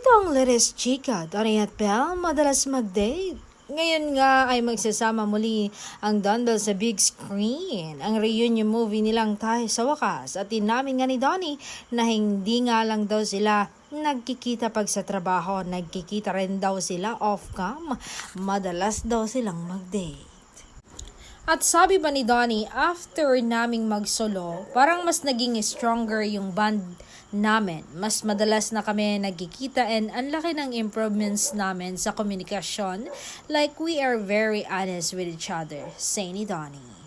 Itong latest chika, Donnie at Belle, madalas mag-date. Ngayon nga ay magsasama muli ang Donbell sa big screen. Ang reunion movie nilang Tayo sa Wakas at inamin nga ni Donnie na hindi nga lang daw sila nagkikita pag sa trabaho, nagkikita rin daw sila off-cam. Madalas daw silang mag-date. At sabi ba ni Donnie, after naming mag-solo, parang mas naging stronger yung band namin. Mas madalas na kami nagkikita and ang laki ng improvements namin sa komunikasyon. Like we are very honest with each other, say ni Donnie.